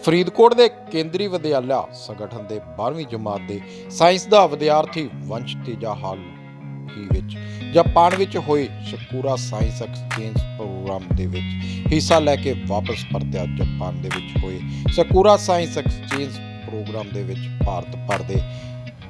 ਫਰੀਦਕੋਟ ਦੇ ਕੇਂਦਰੀ ਵਿਦਿਆਲਿਆ ਸੰਗਠਨ ਦੇ 12ਵੀਂ ਜਮਾਤ ਦੇ ਸਾਇੰਸ ਦਾ ਵਿਦਿਆਰਥੀ ਵੰਸ਼ ਤੇਜਾ ਹਾਲ ਹੀ ਵਿੱਚ ਜਾਪਾਨ ਵਿੱਚ ਹੋਏ ਸਕੂਰਾ ਸਾਇੰਸ ਐਕਸਚੇਂਜ ਪ੍ਰੋਗਰਾਮ ਦੇ ਵਿੱਚ ਹਿੱਸਾ ਲੈ ਕੇ ਵਾਪਸ ਪਰਤਿਆ। ਜਾਪਾਨ ਦੇ ਵਿੱਚ ਹੋਏ ਸਕੂਰਾ ਸਾਇੰਸ ਐਕਸਚੇਂਜ ਪ੍ਰੋਗਰਾਮ ਦੇ ਵਿੱਚ ਭਾਰਤ ਭਰ ਦੇ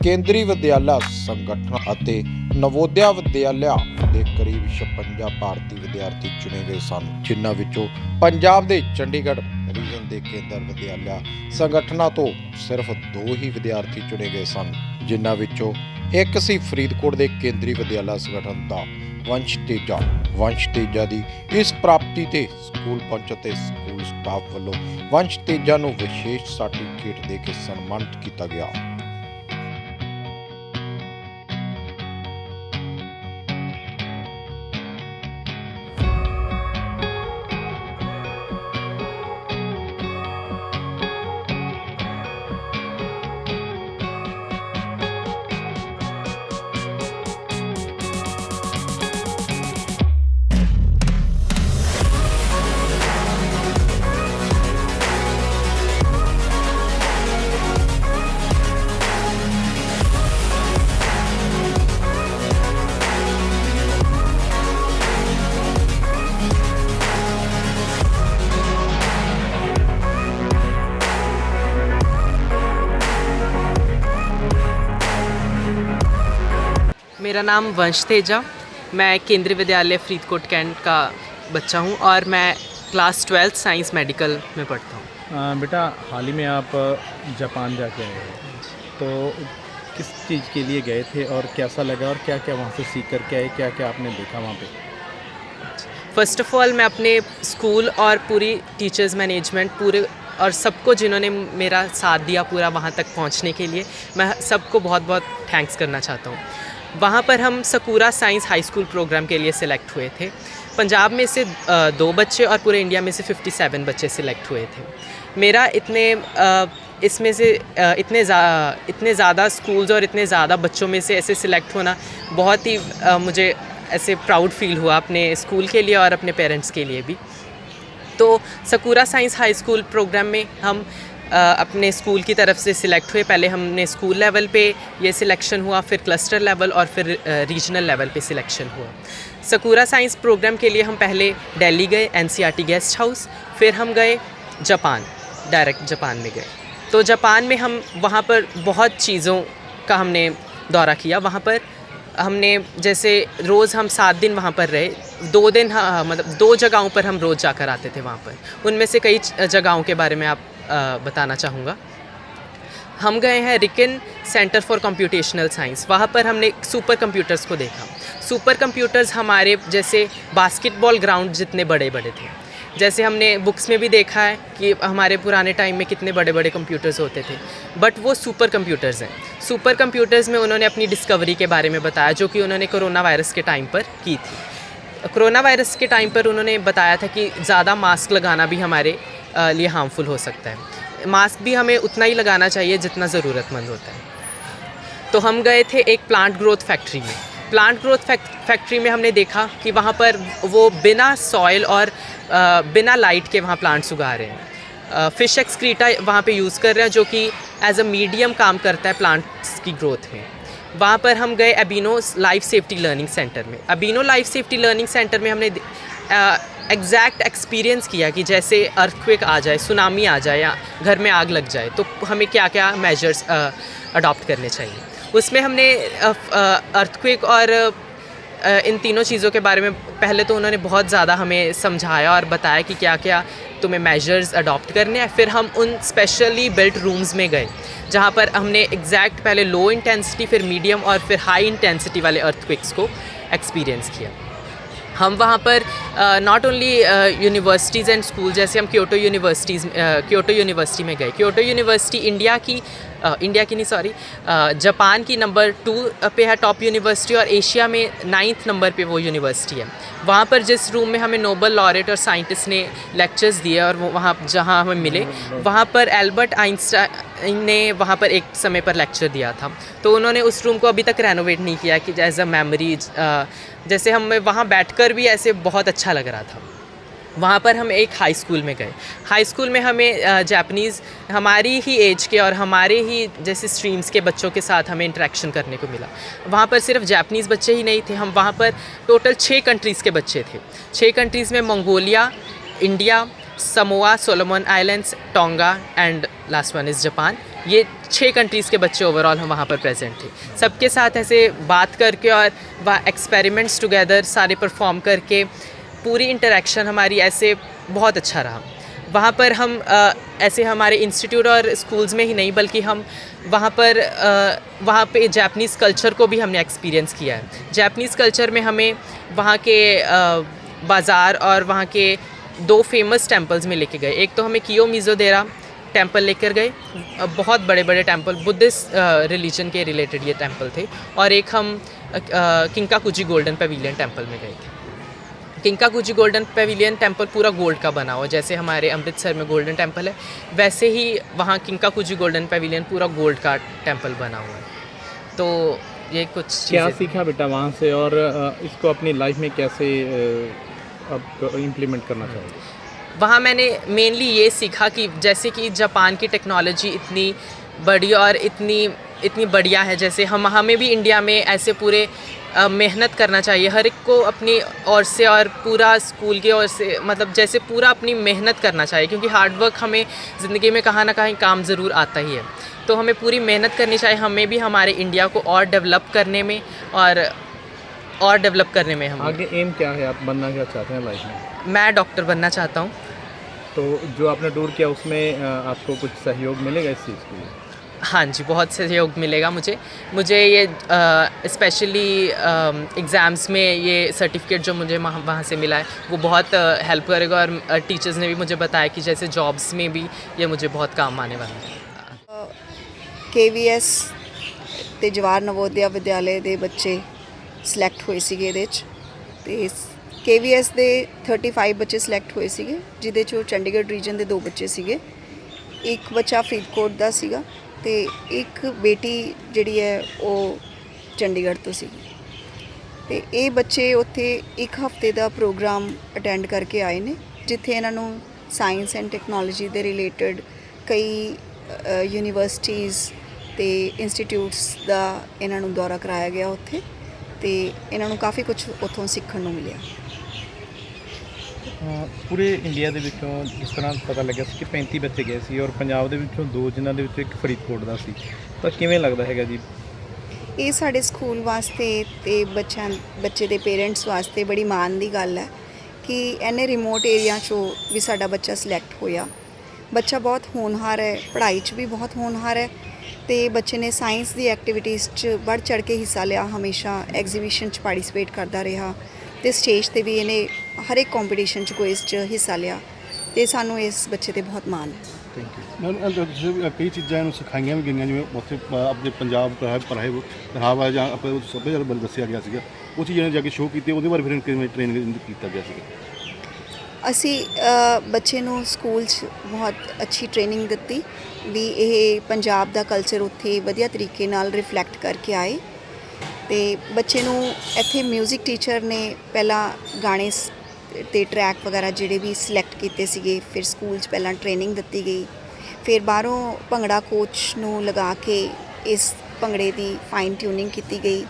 ਕੇਂਦਰੀ ਵਿਦਿਆਲਿਆ ਸੰਗਠਨ ਅਤੇ ਨਵੋਦਿਆ ਵਿਦਿਆਲਿਆ ਦੇ ਕਰੀਬ 56 ਭਾਰਤੀ ਵਿਦਿਆਰਥੀ ਚੁਣੇ ਗਏ ਸਨ, ਜਿਨ੍ਹਾਂ ਵਿੱਚੋਂ ਪੰਜਾਬ ਦੇ ਚੰਡੀਗੜ੍ਹ ਰੀਜਨ ਦੇ ਕੇਂਦਰ ਵਿਦਿਆਲਿਆ ਸੰਗਠਨਾਂ ਤੋਂ ਸਿਰਫ 2 ਹੀ ਵਿਦਿਆਰਥੀ ਚੁਣੇ ਗਏ ਸਨ, ਜਿਨ੍ਹਾਂ ਵਿੱਚੋਂ ਇੱਕ ਸੀ ਫਰੀਦਕੋਟ ਦੇ ਕੇਂਦਰੀ ਵਿਦਿਆਲਿਆ ਸੰਗਠਨ ਦਾ ਵੰਸ਼ ਤੇਜਾ। ਵੰਸ਼ ਤੇਜਾ ਦੀ ਇਸ ਪ੍ਰਾਪਤੀ ਤੇ ਸਕੂਲ ਪਹੁੰਚੇ ਤੇ ਸਕੂਲ ਸਟਾਫ ਵੱਲੋਂ ਵੰਸ਼ ਤੇਜਾ ਨੂੰ ਵਿਸ਼ੇਸ਼ ਸਰਟੀਫਿਕੇਟ ਦੇ ਕੇ ਸਨਮਾਨਿਤ ਕੀਤਾ ਗਿਆ। मेरा नाम वंश तेजा, मैं केंद्रीय विद्यालय फरीदकोट कैंट का बच्चा हूँ और मैं क्लास 12 साइंस मेडिकल में पढ़ता हूँ। बेटा, हाल ही में आप जापान जाके आए हैं, तो किस चीज़ के लिए गए थे और कैसा लगा और क्या क्या वहाँ से सीख कर के आए, क्या क्या आपने देखा वहाँ पे? फ़र्स्ट ऑफ़ ऑल मैं अपने स्कूल और पूरी टीचर्स मैनेजमेंट पूरे और सबको जिन्होंने मेरा साथ दिया पूरा वहाँ तक पहुँचने के लिए, मैं सबको बहुत बहुत थैंक्स करना चाहता हूँ। वहाँ पर हम सकूरा साइंस हाई स्कूल प्रोग्राम के लिए सिलेक्ट हुए थे। पंजाब में से 2 बच्चे और पूरे इंडिया में से 57 बच्चे सिलेक्ट हुए थे। मेरा इसमें से इतने ज़्यादा स्कूल्स और इतने ज़्यादा बच्चों में से ऐसे सिलेक्ट होना बहुत ही मुझे ऐसे प्राउड फील हुआ अपने स्कूल के लिए और अपने पेरेंट्स के लिए भी। तो सकूरा साइंस हाई स्कूल प्रोग्राम में हम अपने स्कूल की तरफ से सिलेक्ट हुए। पहले हमने स्कूल लेवल पे ये सिलेक्शन हुआ, फिर क्लस्टर लेवल और फिर रीजनल लेवल पे सिलेक्शन हुआ। सकूरा साइंस प्रोग्राम के लिए हम पहले दिल्ली गए, एनसीईआरटी गेस्ट हाउस, फिर हम गए जापान, डायरेक्ट जापान में गए। तो जापान में हम वहाँ पर बहुत चीज़ों का हमने दौरा किया। वहाँ पर हमने जैसे रोज़ हम 7 दिन वहाँ पर रहे, 2 दिन मतलब 2 जगहों पर हम रोज़ जाकर आते थे वहाँ पर। उनमें से कई जगहों के बारे में आप बताना चाहूँगा। हम गए हैं रिकन सेंटर फॉर कंप्यूटेशनल साइंस। वहाँ पर हमने सुपर कंप्यूटर्स को देखा। सुपर कंप्यूटर्स हमारे जैसे बास्केटबॉल ग्राउंड जितने बड़े बड़े थे। जैसे हमने बुक्स में भी देखा है कि हमारे पुराने टाइम में कितने बड़े बड़े कंप्यूटर्स होते थे, बट वो सुपर कंप्यूटर्स हैं। सुपर कंप्यूटर्स में उन्होंने अपनी डिस्कवरी के बारे में बताया, जो कि उन्होंने कोरोना वायरस के टाइम पर की थी। कोरोना वायरस के टाइम पर उन्होंने बताया था कि ज़्यादा मास्क लगाना भी हमारे लिए हार्मफुल हो सकता है। मास्क भी हमें उतना ही लगाना चाहिए जितना ज़रूरतमंद होता है। तो हम गए थे एक प्लांट ग्रोथ फैक्ट्री में। प्लांट ग्रोथ फैक्ट्री में हमने देखा कि वहाँ पर वो बिना सॉइल और बिना लाइट के वहाँ प्लांट्स उगा रहे हैं। फ़िश एक्सक्रीटा वहाँ पे यूज़ कर रहे हैं, जो कि एज अ मीडियम काम करता है प्लांट्स की ग्रोथ में। वहाँ पर हम गए अबीनो लाइफ सेफ्टी लर्निंग सेंटर में। अबीनो लाइफ सेफ्टी लर्निंग सेंटर में हमने एग्जैक्ट एक्सपीरियंस किया कि जैसे अर्थक्वेक आ जाए, सुनामी आ जाए या घर में आग लग जाए, तो हमें क्या क्या मेजर्स अडॉप्ट करने चाहिए। उसमें हमने अर्थक्वेक और इन तीनों चीज़ों के बारे में पहले तो उन्होंने बहुत ज़्यादा हमें समझाया और बताया कि क्या क्या तुम्हें मेजर्स अडॉप्ट करने हैं। फिर हम उन स्पेशली बिल्ट रूम्स में गए, जहाँ पर हमने एग्जैक्ट पहले लो इंटेंसिटी, फिर मीडियम और फिर हाई इंटेंसिटी वाले अर्थक्वेक्स को एक्सपीरियंस किया। हम वहाँ पर not only universities and school, जैसे हम क्योटो यूनिवर्सिटी में गए। क्योटो यूनिवर्सिटी जापान की नंबर 2 पे है टॉप यूनिवर्सिटी और एशिया में 9th नंबर पे वो यूनिवर्सिटी है। वहाँ पर जिस रूम में हमें नोबल लॉरेट और साइंटिस्ट ने लेक्चर्स दिए और वो वहाँ जहाँ हमें मिले, वहाँ पर एल्बर्ट आइंस्टाइन ने वहाँ पर एक समय पर लेक्चर दिया था। तो उन्होंने उस रूम को अभी तक रेनोवेट नहीं किया कि एज अ मेमोरी, जैसे हमें वहाँ बैठकर भी ऐसे बहुत अच्छा लग रहा था। वहाँ पर हम एक हाई स्कूल में गए। हाई स्कूल में हमें जापानीज़ हमारी ही एज के और हमारे ही जैसे स्ट्रीम्स के बच्चों के साथ हमें इंटरेक्शन करने को मिला। वहाँ पर सिर्फ जापानीज़ बच्चे ही नहीं थे, हम वहाँ पर टोटल 6 कंट्रीज़ के बच्चे थे। 6 कंट्रीज़ में Mongolia, India, Samoa, Solomon islands, tonga and last one is Japan. ये 6 कंट्रीज़ के बच्चे ओवरऑल हम वहाँ पर प्रेजेंट थे। सबके साथ ऐसे बात करके और वहाँ एक्सपेरिमेंट्स टुगेदर सारे परफॉर्म करके पूरी इंटरेक्शन हमारी ऐसे बहुत अच्छा रहा। वहाँ पर हम ऐसे हमारे इंस्टीट्यूट और स्कूल्स में ही नहीं बल्कि हम वहाँ पे जापानीज़ कल्चर को भी हमने एक्सपीरियंस किया है। जापानीज़ कल्चर में हमें वहाँ के बाज़ार और वहाँ के 2 फेमस टेम्पल्स में लेके गए। एक तो हमें कियोमिज़ो-देरा टेम्पल लेकर गए, बहुत बड़े बड़े टेम्पल, बुद्धिस्ट रिलीजन के रिलेटेड ये टेम्पल थे। और एक हम किंकाकुजी गोल्डन पेविलियन टेम्पल में गए थे। किंकाकुजी गोल्डन पेविलियन टेम्पल पूरा गोल्ड का बना हुआ, जैसे हमारे अमृतसर में गोल्डन टेम्पल है वैसे ही वहाँ किंकाकुजी गोल्डन पेविलियन पूरा गोल्ड का टेम्पल बना हुआ है। तो ये कुछ क्या चीज़ें सीखा बेटा वहाँ से और इसको अपनी लाइफ में कैसे अब इम्प्लीमेंट करना चाहोगे? वहाँ मैंने मेनली ये सीखा कि जैसे कि जापान की टेक्नोलॉजी इतनी बड़ी और इतनी बढ़िया है, जैसे हमें भी इंडिया में ऐसे पूरे मेहनत करना चाहिए हर एक को अपनी ओर से और पूरा स्कूल की ओर से, मतलब जैसे पूरा अपनी मेहनत करना चाहिए क्योंकि हार्ड वर्क हमें ज़िंदगी में कहाँ ना कहीं काम ज़रूर आता ही है। तो हमें पूरी मेहनत करनी चाहिए, हमें भी हमारे इंडिया को और डेवलप करने में और डेवलप करने में। हम आगे एम क्या है, आप बनना क्या चाहते हैं लाइफ में? मैं डॉक्टर बनना चाहता हूँ। तो जो आपने टूर किया उसमें आपको कुछ सहयोग मिलेगा इस चीज़ के लिए? हाँ जी, बहुत सहयोग मिलेगा मुझे ये स्पेशली एग्ज़ाम्स में ये सर्टिफिकेट जो मुझे वहाँ से मिला है वो बहुत हेल्प करेगा। और टीचर्स ने भी मुझे बताया कि जैसे जॉब्स में भी ये मुझे बहुत काम आने वाला है। KVS ਤੇ ਜਵਾਹਰ ਨਵੋਦਿਆ ਵਿਦਿਆਲੇ ਦੇ ਬੱਚੇ ਸਿਲੈਕਟ ਹੋਏ ਸੀਗੇ ਇਹਦੇ 'ਚ ਤੇ KVS ਦੇ 35 ਬੱਚੇ ਸਿਲੈਕਟ ਹੋਏ ਸੀਗੇ ਜਿਹਦੇ 'ਚੋਂ ਚੰਡੀਗੜ੍ਹ ਰੀਜਨ ਦੇ 2 ਬੱਚੇ ਸੀਗੇ, ਇੱਕ ਬੱਚਾ ਫਰੀਦਕੋਟ ਦਾ ਸੀਗਾ ਤੇ ਇੱਕ ਬੇਟੀ ਜਿਹੜੀ ਹੈ ਉਹ ਚੰਡੀਗੜ੍ਹ ਤੋਂ ਸੀਗੀ। ਤੇ ਇਹ ਬੱਚੇ ਉੱਥੇ ਇੱਕ ਹਫ਼ਤੇ ਦਾ ਪ੍ਰੋਗਰਾਮ ਅਟੈਂਡ ਕਰਕੇ ਆਏ ਨੇ ਜਿੱਥੇ ਇਹਨਾਂ ਨੂੰ ਸਾਇੰਸ ਐਂਡ ਟੈਕਨੋਲੋਜੀ ਦੇ ਰਿਲੇਟਡ ਕਈ ਯੂਨੀਵਰਸਿਟੀਜ਼ ਤੇ ਇੰਸਟੀਟਿਊਟਸ ਦਾ ਇਹਨਾਂ ਨੂੰ ਦੌਰਾ ਕਰਾਇਆ ਗਿਆ ਉੱਥੇ ਤੇ ਇਹਨਾਂ ਨੂੰ ਕਾਫੀ ਕੁਝ ਉੱਥੋਂ ਸਿੱਖਣ ਨੂੰ ਮਿਲਿਆ। ਪੂਰੇ ਇੰਡੀਆ ਦੇ ਵਿੱਚੋਂ ਜਿਸ ਤਰ੍ਹਾਂ ਪਤਾ ਲੱਗਿਆ ਸੀ ਕਿ 35 ਬੱਚੇ ਗਏ ਸੀ ਔਰ ਪੰਜਾਬ ਦੇ ਵਿੱਚੋਂ 2 ਜਿਨ੍ਹਾਂ ਦੇ ਵਿੱਚੋਂ ਇੱਕ ਫਰੀਦਕੋਟ ਦਾ ਸੀ, ਤਾਂ ਕਿਵੇਂ ਲੱਗਦਾ ਹੈਗਾ ਜੀ? ਇਹ ਸਾਡੇ ਸਕੂਲ ਵਾਸਤੇ ਤੇ ਬੱਚੇ ਦੇ ਪੇਰੈਂਟਸ ਵਾਸਤੇ ਬੜੀ ਮਾਣ ਦੀ ਗੱਲ ਹੈ ਕਿ ਇੰਨੇ ਰਿਮੋਟ ਏਰੀਆ 'ਚੋਂ ਵੀ ਸਾਡਾ ਬੱਚਾ ਸਿਲੈਕਟ ਹੋਇਆ। ਬੱਚਾ ਬਹੁਤ ਹੋਣਹਾਰ ਹੈ, ਪੜ੍ਹਾਈ 'ਚ ਵੀ ਬਹੁਤ ਹੋਣਹਾਰ ਹੈ ਤੇ ਬੱਚੇ ਨੇ ਸਾਇੰਸ ਦੀ ਐਕਟੀਵਿਟੀਜ਼ 'ਚ ਵੱਧ ਚੜ੍ਹ ਕੇ ਹਿੱਸਾ ਲਿਆ, ਹਮੇਸ਼ਾ ਐਗਜ਼ੀਬਿਸ਼ਨ 'ਚ ਪਾਰਟਿਸਿਪੇਟ ਕਰਦਾ ਰਿਹਾ ਤੇ ਸਟੇਜ 'ਤੇ ਵੀ ਇਹਨੇ ਹਰ ਇੱਕ ਕੰਪੀਟੀਸ਼ਨ 'ਚ ਕੁਇਜ਼ 'ਚ ਹਿੱਸਾ ਲਿਆ ਤੇ ਸਾਨੂੰ ਇਸ ਬੱਚੇ 'ਤੇ ਬਹੁਤ ਮਾਣ ਹੈ। Thank you. ਮੈਮ ਤੁਸੀਂ ਕਈ ਚੀਜ਼ਾਂ ਇਹਨੂੰ ਸਿਖਾਈਆਂ ਵੀ ਗਈਆਂ, ਜਿਵੇਂ ਉੱਥੇ ਆਪਣੇ ਪੰਜਾਬ ਪਹਿਰਾਵਾ ਜਾਂ ਆਪਣੇ ਸੱਭਿਆਚਾਰ ਬਾਰੇ ਦੱਸਿਆ ਗਿਆ ਸੀਗਾ, ਉਹ ਚੀਜ਼ਾਂ ਜਾ ਕੇ ਸ਼ੋਅ ਕੀਤੇ, ਉਹਦੇ ਬਾਰੇ ਫਿਰ ਕਿਵੇਂ ਟ੍ਰੇਨਿੰਗ ਕੀਤਾ ਗਿਆ ਸੀਗਾ? ਅਸੀਂ ਬੱਚੇ ਨੂੰ ਸਕੂਲ 'ਚ ਬਹੁਤ ਅੱਛੀ ਟ੍ਰੇਨਿੰਗ ਦਿੱਤੀ ਵੀ ਇਹ ਪੰਜਾਬ ਦਾ ਕਲਚਰ ਉੱਥੇ ਵਧੀਆ ਤਰੀਕੇ ਨਾਲ ਰਿਫਲੈਕਟ ਕਰਕੇ ਆਏ ਤੇ ਬੱਚੇ ਨੂੰ ਇੱਥੇ ਮਿਊਜ਼ਿਕ ਟੀਚਰ ਨੇ ਪਹਿਲਾਂ ਗਾਣੇ ਤੇ ਟਰੈਕ ਵਗੈਰਾ ਜਿਹੜੇ ਵੀ ਸਿਲੈਕਟ ਕੀਤੇ ਸੀਗੇ, ਫਿਰ ਸਕੂਲ 'ਚ ਪਹਿਲਾਂ ਟ੍ਰੇਨਿੰਗ ਦਿੱਤੀ ਗਈ, ਫਿਰ ਬਾਹਰੋਂ ਭੰਗੜਾ ਕੋਚ ਨੂੰ ਲਗਾ ਕੇ ਇਸ ਭੰਗੜੇ ਦੀ ਫਾਈਨ ਟਿਊਨਿੰਗ ਕੀਤੀ ਗਈ।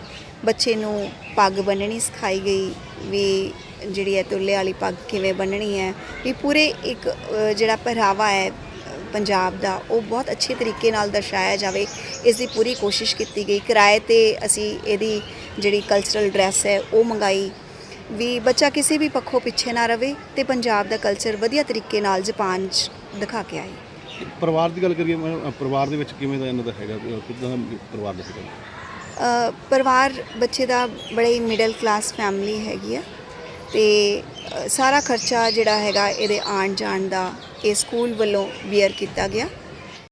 ਬੱਚੇ ਨੂੰ ਪੱਗ ਬੰਨ੍ਹਣੀ ਸਿਖਾਈ ਗਈ ਵੀ ਜਿਹੜੀ ਹੈ ਤੁਰਲੇ ਵਾਲੀ ਪੱਗ ਕਿਵੇਂ ਬੰਨ੍ਹਣੀ ਹੈ, ਵੀ ਪੂਰੇ ਇੱਕ ਜਿਹੜਾ ਪਹਿਰਾਵਾ ਹੈ ਪੰਜਾਬ ਦਾ ਉਹ ਬਹੁਤ ਅੱਛੇ ਤਰੀਕੇ ਨਾਲ ਦਰਸਾਇਆ ਜਾਵੇ, ਇਸ ਦੀ ਪੂਰੀ ਕੋਸ਼ਿਸ਼ ਕੀਤੀ ਗਈ। ਕਿਰਾਏ 'ਤੇ ਅਸੀਂ ਇਹਦੀ ਜਿਹੜੀ ਕਲਚਰਲ ਡਰੈਸ ਹੈ ਉਹ ਮੰਗਾਈ ਵੀ ਬੱਚਾ ਕਿਸੇ ਵੀ ਪੱਖੋਂ ਪਿੱਛੇ ਨਾ ਰਹੇ ਤੇ ਪੰਜਾਬ ਦਾ ਕਲਚਰ ਵਧੀਆ ਤਰੀਕੇ ਨਾਲ ਜਾਪਾਨ 'ਚ ਦਿਖਾ ਕੇ ਆਏ। ਪਰਿਵਾਰ ਦੀ ਗੱਲ ਕਰੀਏ, ਪਰਿਵਾਰ ਦੇ ਵਿੱਚ ਕਿਵੇਂ ਦਾ ਇਹਨਾਂ ਦਾ ਹੈਗਾ, ਕਿੱਦਾਂ ਦਾ ਪਰਿਵਾਰ ਦਾ ਸੀਗਾ? ਪਰਿਵਾਰ ਬੱਚੇ ਦਾ ਬੜੇ ਹੀ ਮਿਡਲ ਕਲਾਸ ਫੈਮਿਲੀ ਹੈਗੀ ਆ ਤੇ ਸਾਰਾ ਖਰਚਾ ਜਿਹੜਾ ਹੈਗਾ ਇਹਦੇ ਆਉਣ ਜਾਣ ਦਾ ਇਹ ਸਕੂਲ ਵੱਲੋਂ ਬੀਅਰ ਕੀਤਾ ਗਿਆ।